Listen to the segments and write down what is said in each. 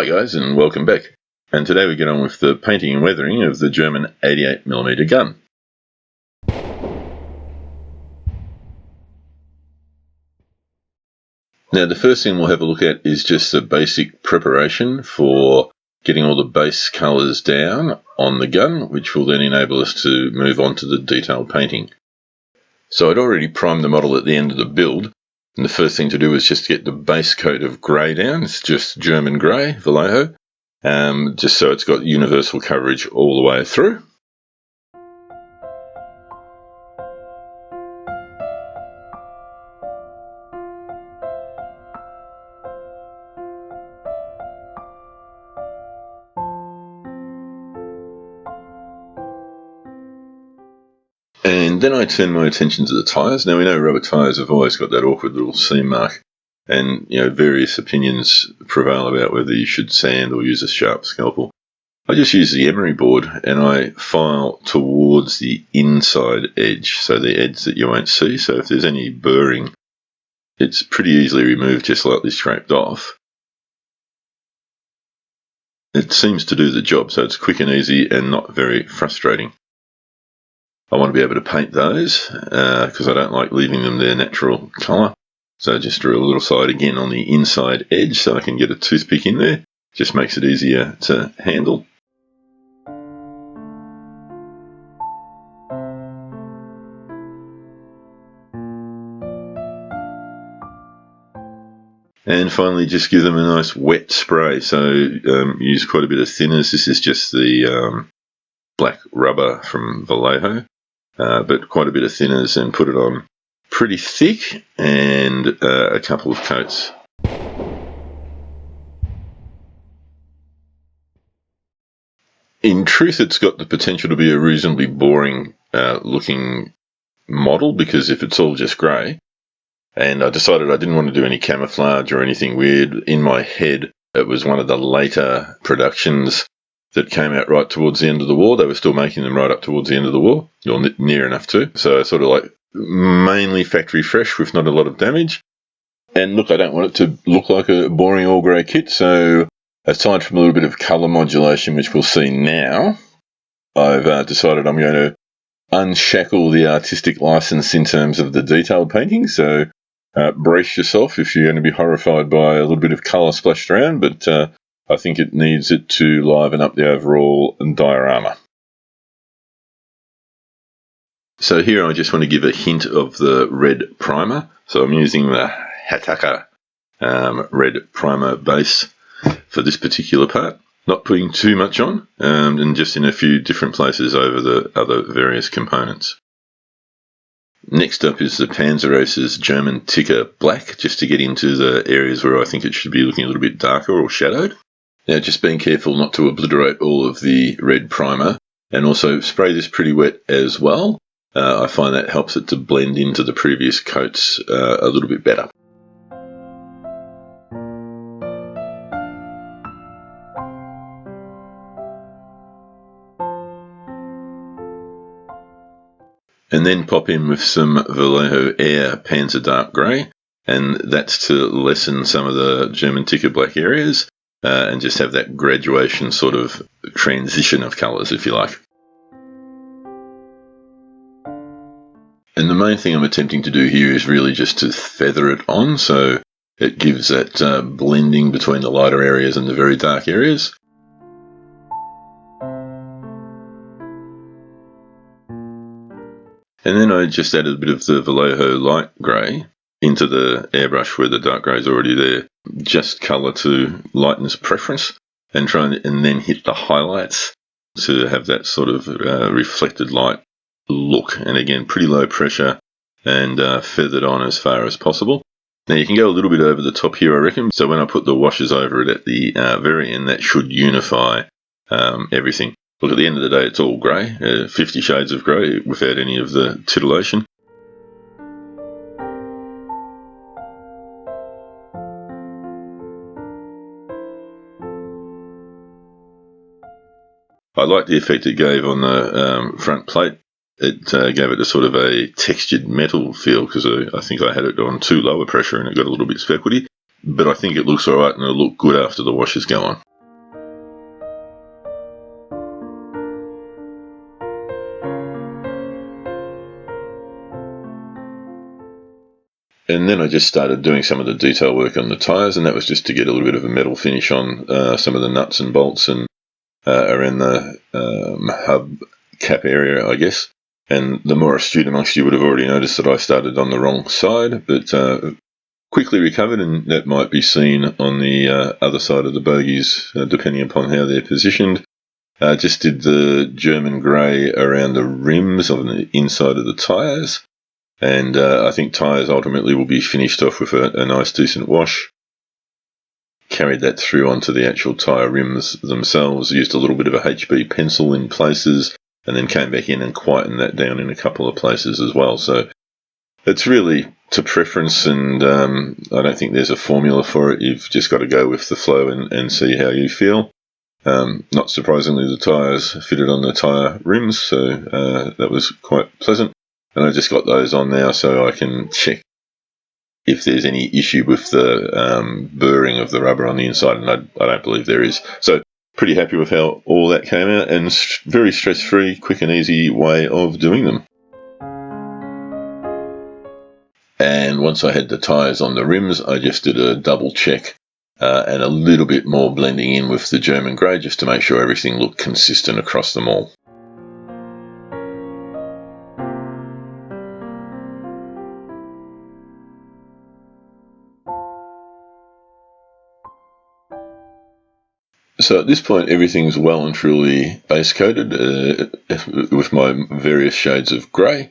Hi guys, and welcome back. And today we get on with the painting and weathering of the German 88mm gun. Now the first thing we'll have a look at is just the basic preparation for getting all the base colours down on the gun, which will then enable us to move on to the detailed painting. So I'd already primed the model at the end of the build, and the first thing to do is just get the base coat of grey down. It's just German grey, Vallejo, just so it's got universal coverage all the way through. And then I turn my attention to the tyres. Now we know rubber tyres have always got that awkward little seam mark, and various opinions prevail about whether you should sand or use a sharp scalpel. I just use the emery board and I file towards the inside edge, so the edge that you won't see. So if there's any burring, it's pretty easily removed, just lightly scraped off. It seems to do the job, so it's quick and easy and not very frustrating. I want to be able to paint those because I don't like leaving them their natural colour. So I just drew a little side again on the inside edge so I can get a toothpick in there. Just makes it easier to handle. And finally just give them a nice wet spray. So use quite a bit of thinners. This is just the black rubber from Vallejo. But quite a bit of thinners, and put it on pretty thick, and a couple of coats. In truth, it's got the potential to be a reasonably boring looking model, because if it's all just grey, and I decided I didn't want to do any camouflage or anything weird. In my head, it was one of the later productions that came out right towards the end of the war. They were still making them right up towards the end of the war, or near enough to. So sort of like mainly factory fresh with not a lot of damage. And look, I don't want it to look like a boring all grey kit, so aside from a little bit of colour modulation, which we'll see now, I've decided I'm going to unshackle the artistic license in terms of the detailed painting. So brace yourself if you're going to be horrified by a little bit of colour splashed around, but I think it needs it to liven up the overall diorama. So here I just want to give a hint of the red primer. So I'm using the Hataka red primer base for this particular part. Not putting too much on, and just in a few different places over the other various components. Next up is the Panzerhaus German Ticker Black, just to get into the areas where I think it should be looking a little bit darker or shadowed. Now just being careful not to obliterate all of the red primer, and also spray this pretty wet as well. I find that helps it to blend into the previous coats a little bit better. And then pop in with some Vallejo Air Panzer Dark Grey, and that's to lessen some of the German Ticker Black areas. And just have that graduation sort of transition of colours, if you like. And the main thing I'm attempting to do here is really just to feather it on, so it gives that blending between the lighter areas and the very dark areas. And then I just added a bit of the Vallejo light grey into the airbrush where the dark grey is already there. Just colour to lightness preference, and and then hit the highlights to have that sort of reflected light look. And again, pretty low pressure and feathered on as far as possible. Now you can go a little bit over the top here, I reckon. So when I put the washes over it at the very end, that should unify everything. Look, at the end of the day, it's all grey, 50 shades of grey without any of the titillation. I like the effect it gave on the front plate. It gave it a sort of a textured metal feel, because I think I had it on too low a pressure and it got a little bit speckly. But I think it looks alright, and it'll look good after the washes go on. And then I just started doing some of the detail work on the tyres, and that was just to get a little bit of a metal finish on some of the nuts and bolts and around the hub cap area, I guess. And the more astute amongst you would have already noticed that I started on the wrong side, but quickly recovered, and that might be seen on the other side of the bogies, depending upon how they're positioned. Just did the German grey around the rims on the inside of the tyres, and I think tyres ultimately will be finished off with a nice decent wash. Carried that through onto the actual tyre rims themselves, used a little bit of a HB pencil in places, and then came back in and quietened that down in a couple of places as well. So it's really to preference, and I don't think there's a formula for it. You've just got to go with the flow and see how you feel. Not surprisingly, the tyres fitted on the tyre rims, so that was quite pleasant. And I just got those on now so I can check if there's any issue with the burring of the rubber on the inside, and I don't believe there is. So pretty happy with how all that came out, and very stress-free, quick and easy way of doing them. And once I had the tyres on the rims, I just did a double check and a little bit more blending in with the German grey, just to make sure everything looked consistent across them all. So at this point, everything's well and truly base coated with my various shades of grey,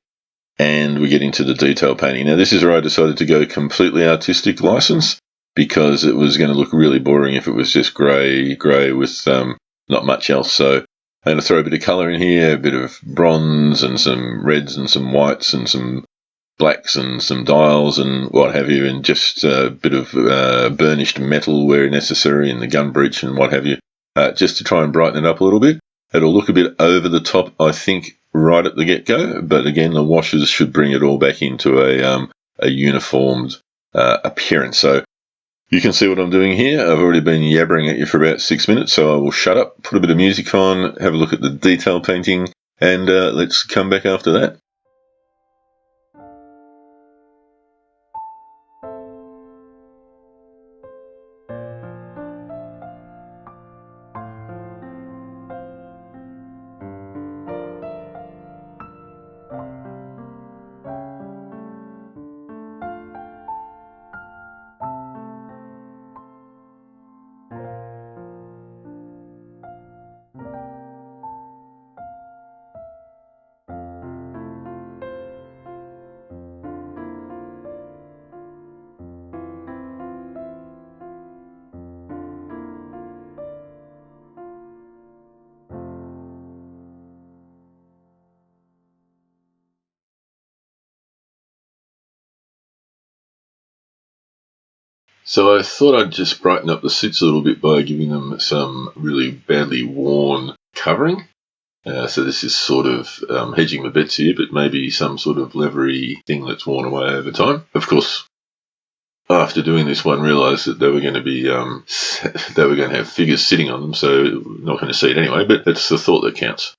and we get into the detail painting. Now, this is where I decided to go completely artistic license, because it was going to look really boring if it was just grey with not much else. So I'm going to throw a bit of colour in here, a bit of bronze and some reds and some whites and some blacks and some dials and what have you, and just a bit of burnished metal where necessary, and the gun breech and what have you, just to try and brighten it up a little bit. It'll look a bit over the top, I think, right at the get-go, but again, the washes should bring it all back into a uniformed appearance. So you can see what I'm doing here. I've already been yabbering at you for about 6 minutes, so I will shut up, put a bit of music on, have a look at the detail painting, and let's come back after that. So I thought I'd just brighten up the seats a little bit by giving them some really badly worn covering. So this is sort of hedging my bets here, but maybe some sort of leathery thing that's worn away over time. Of course, after doing this one, realised that they were going to be they were going to have figures sitting on them, so not going to see it anyway. But it's the thought that counts.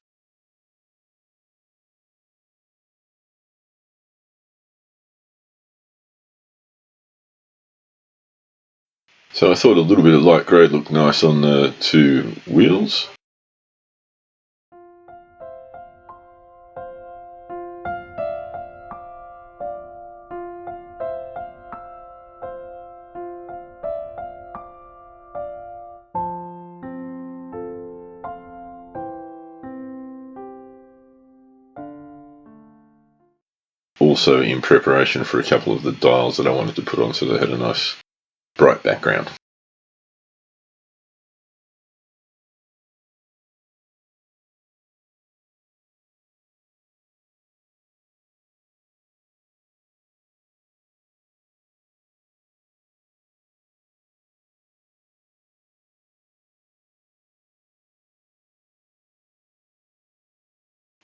So I thought a little bit of light grey looked nice on the two wheels. Also in preparation for a couple of the dials that I wanted to put on, so they had a nice bright background.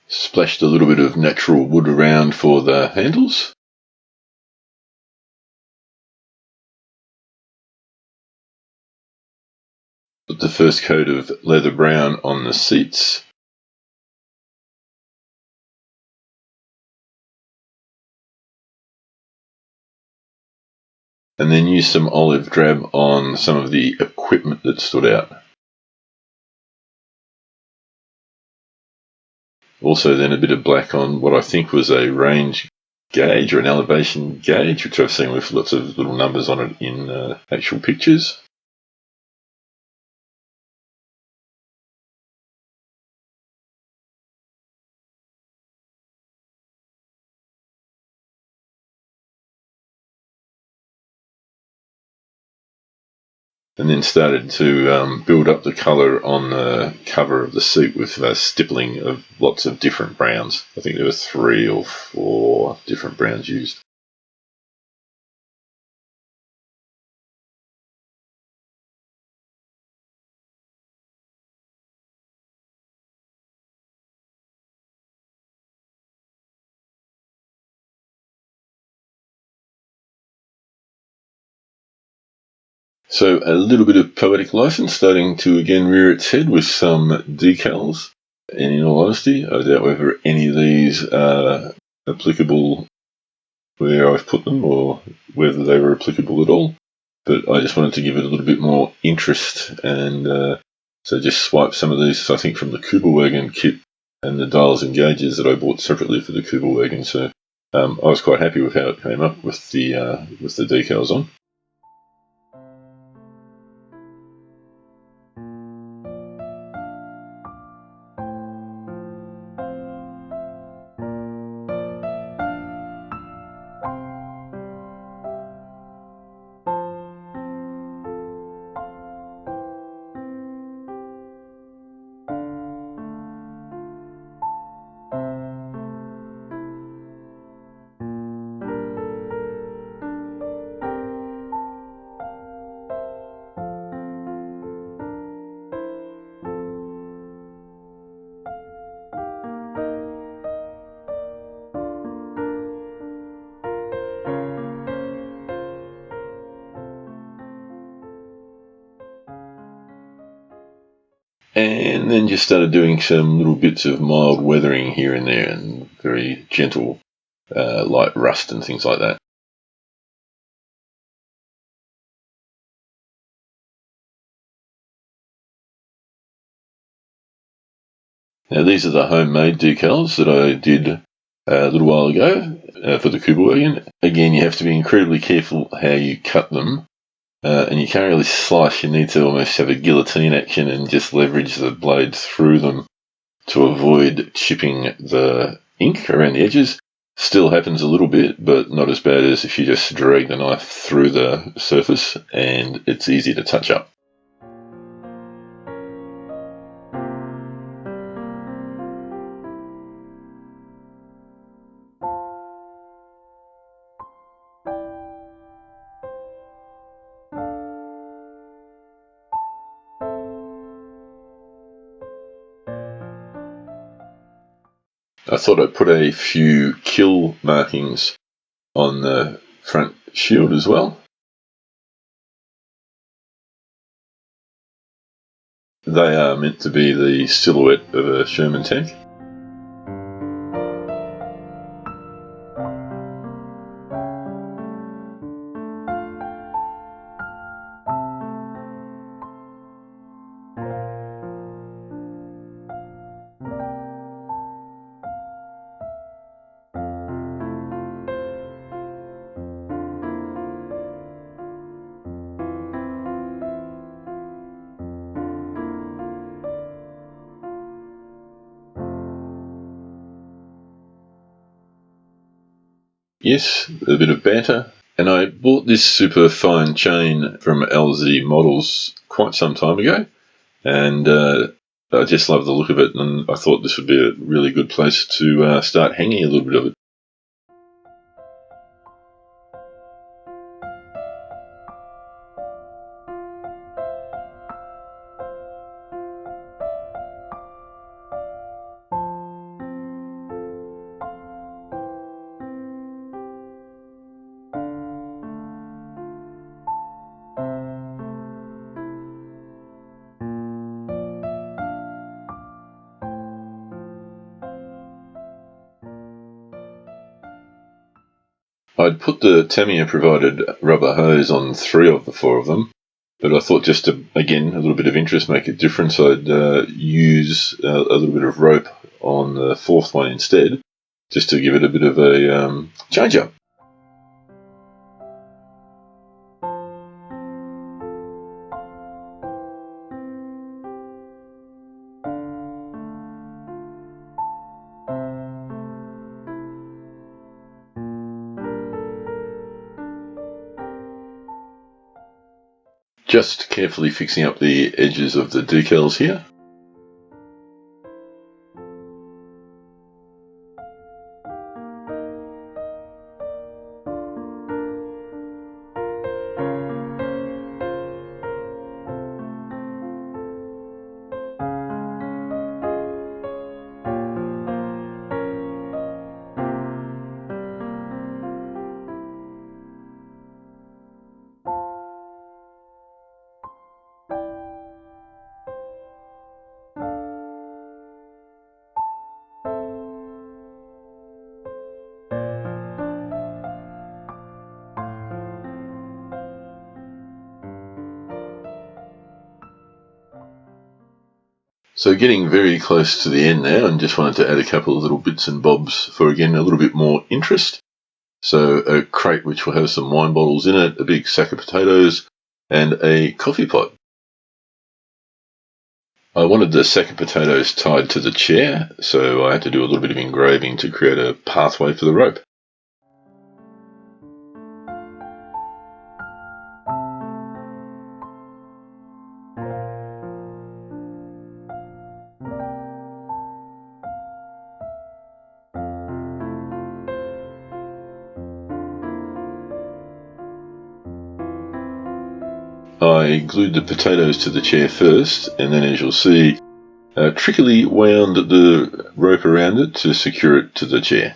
Splashed a little bit of natural wood around for the handles. Put the first coat of leather brown on the seats. and then used some olive drab on some of the equipment that stood out. Also then a bit of black on what I think was a range gauge or an elevation gauge, which I've seen with lots of little numbers on it in actual pictures. And then started to build up the colour on the cover of the seat with stippling of lots of different browns. I think there were 3 or 4 different browns used. So a little bit of poetic license starting to again rear its head with some decals. And in all honesty, I doubt whether any of these are applicable where I've put them or whether they were applicable at all. But I just wanted to give it a little bit more interest, and so just swipe some of these, I think, from the Kugelwagen kit and the dials and gauges that I bought separately for the Kugelwagen. So I was quite happy with how it came up with the decals on. And then just started doing some little bits of mild weathering here and there and very gentle light rust and things like that. Now these are the homemade decals that I did a little while ago for the Kugelwagen. Again, you have to be incredibly careful how you cut them. And you can't really slice, you need to almost have a guillotine action and just leverage the blade through them to avoid chipping the ink around the edges. Still happens a little bit, but not as bad as if you just drag the knife through the surface, and it's easy to touch up. I thought I'd put a few kill markings on the front shield as well. They are meant to be the silhouette of a Sherman tank. Yes, a bit of banter. And I bought this super fine chain from LZ Models quite some time ago. And I just love the look of it. And I thought this would be a really good place to start hanging a little bit of it. I'd put the Tamiya provided rubber hose on 3 of the 4 of them, but I thought just to, again, a little bit of interest, make a difference, I'd use a little bit of rope on the 4th one instead, just to give it a bit of a change up. Just carefully fixing up the edges of the decals here. So getting very close to the end now, and just wanted to add a couple of little bits and bobs for, again, a little bit more interest. So a crate which will have some wine bottles in it, a big sack of potatoes, and a coffee pot. I wanted the sack of potatoes tied to the chair, so I had to do a little bit of engraving to create a pathway for the rope. I glued the potatoes to the chair first, and then, as you'll see, trickily wound the rope around it to secure it to the chair.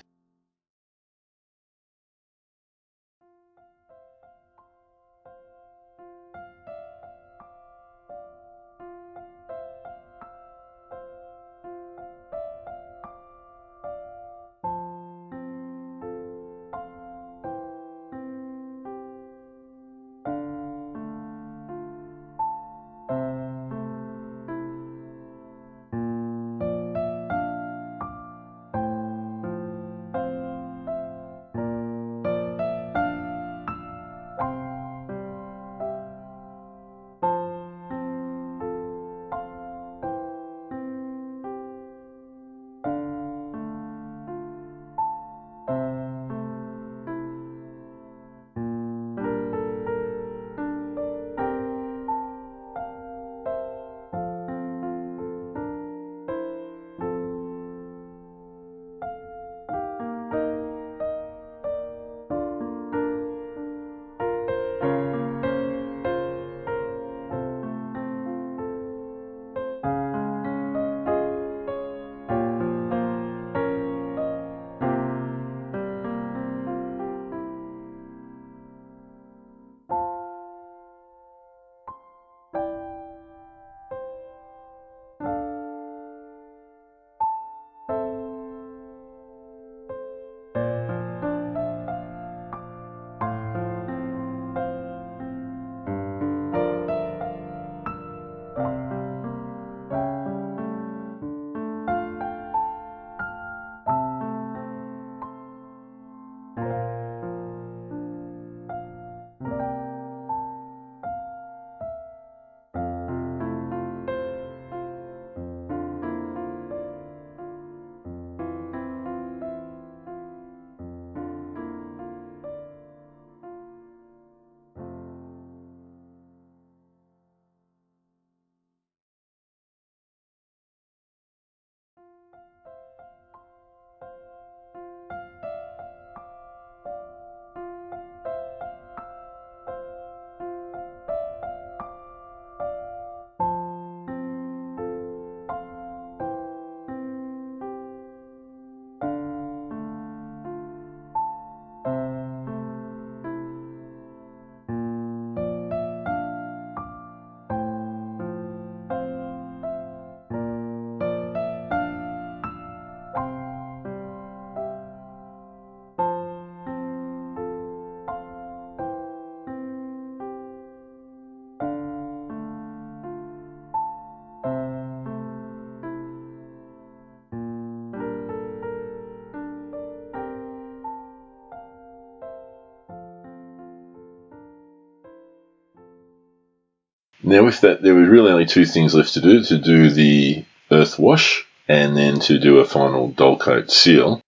Now with that, there were really only two things left to do the earth wash and then to do a final dull coat seal.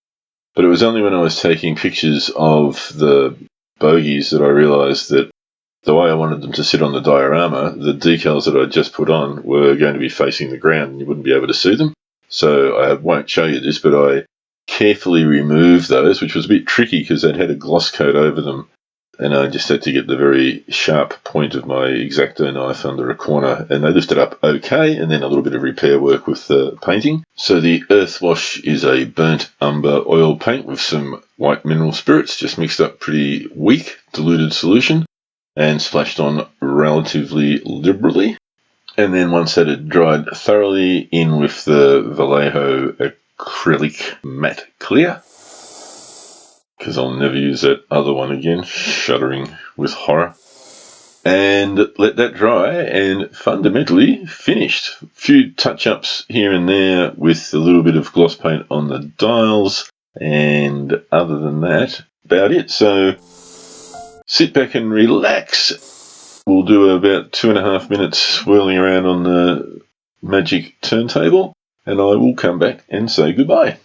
But it was only when I was taking pictures of the bogies that I realised that the way I wanted them to sit on the diorama, the decals that I just put on were going to be facing the ground and you wouldn't be able to see them. So I won't show you this, but I carefully removed those, which was a bit tricky because they'd had a gloss coat over them. And I just had to get the very sharp point of my X-Acto knife under a corner, and they lifted up okay, and then a little bit of repair work with the painting. So the earth wash is a burnt umber oil paint with some white mineral spirits, just mixed up pretty weak, diluted solution, and splashed on relatively liberally. And then once that had dried thoroughly, in with the Vallejo acrylic matte clear, because I'll never use that other one again, shuddering with horror. And let that dry, and fundamentally finished. A few touch-ups here and there with a little bit of gloss paint on the dials, and other than that, about it. So sit back and relax. We'll do about 2.5 minutes swirling around on the magic turntable, and I will come back and say goodbye.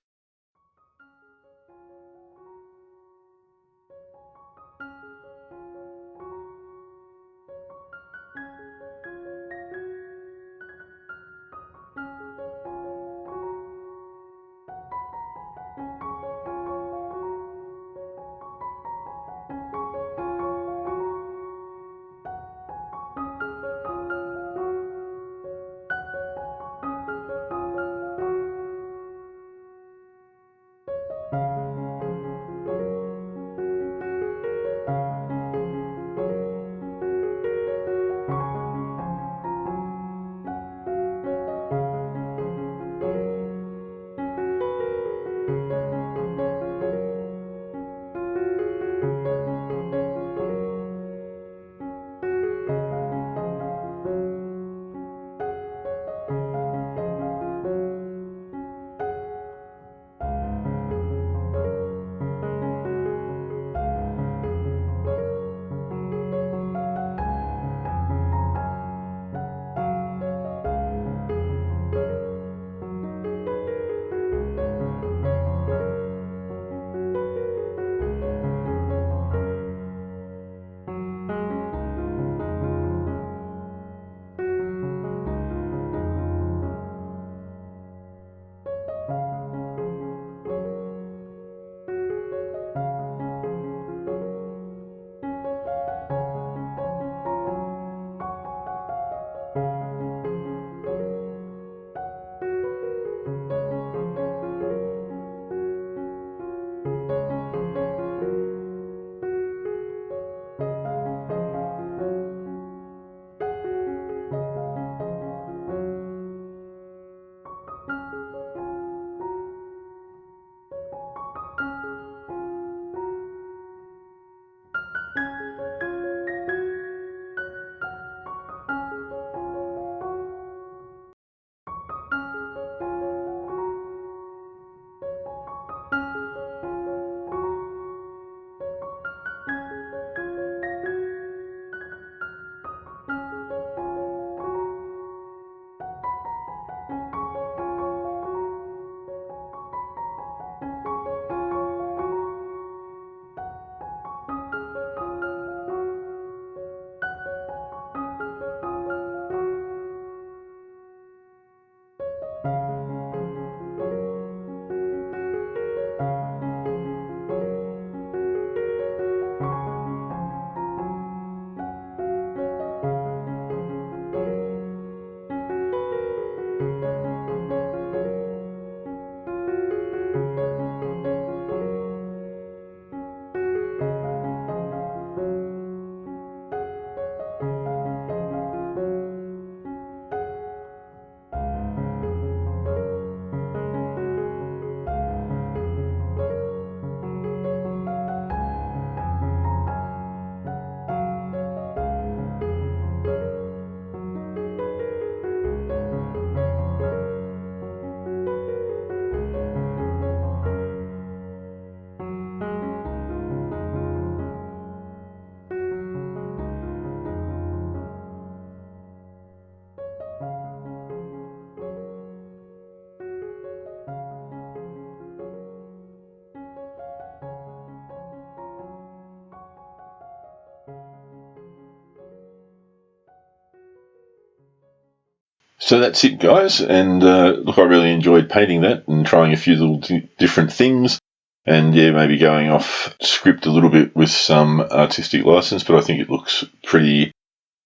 So that's it, guys, and look, I really enjoyed painting that and trying a few little different things, and yeah, maybe going off script a little bit with some artistic license, but I think it looks pretty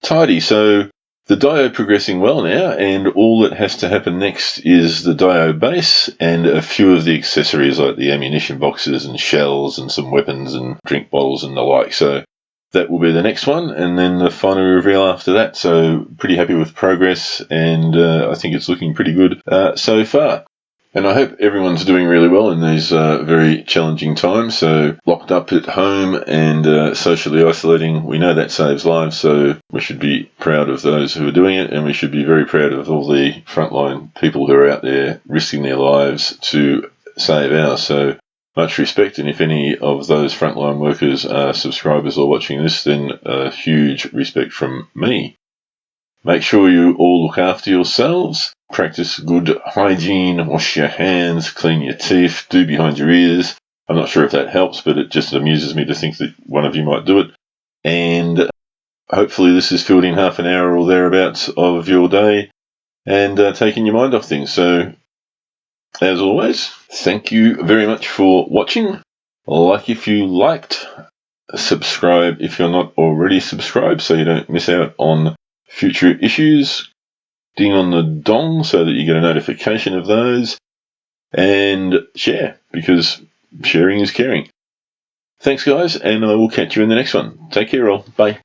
tidy. So the dio progressing well now, and all that has to happen next is the dio base and a few of the accessories like the ammunition boxes and shells and some weapons and drink bottles and the like. So that will be the next one, and then the final reveal after that. So pretty happy with progress, and I think it's looking pretty good so far. And I hope everyone's doing really well in these very challenging times. So locked up at home and socially isolating, we know that saves lives, so we should be proud of those who are doing it, and we should be very proud of all the frontline people who are out there risking their lives to save ours. So much respect, and if any of those frontline workers are subscribers or watching this, then a huge respect from me. Make sure you all look after yourselves, practice good hygiene, wash your hands, clean your teeth, do behind your ears. I'm not sure if that helps, but it just amuses me to think that one of you might do it. And hopefully this has filled in half an hour or thereabouts of your day and taken your mind off things. So as always, thank you very much for watching. Like if you liked, subscribe if you're not already subscribed so you don't miss out on future issues. Ding on the dong so that you get a notification of those. And share, because sharing is caring. Thanks guys, and I will catch you in the next one. Take care all. Bye.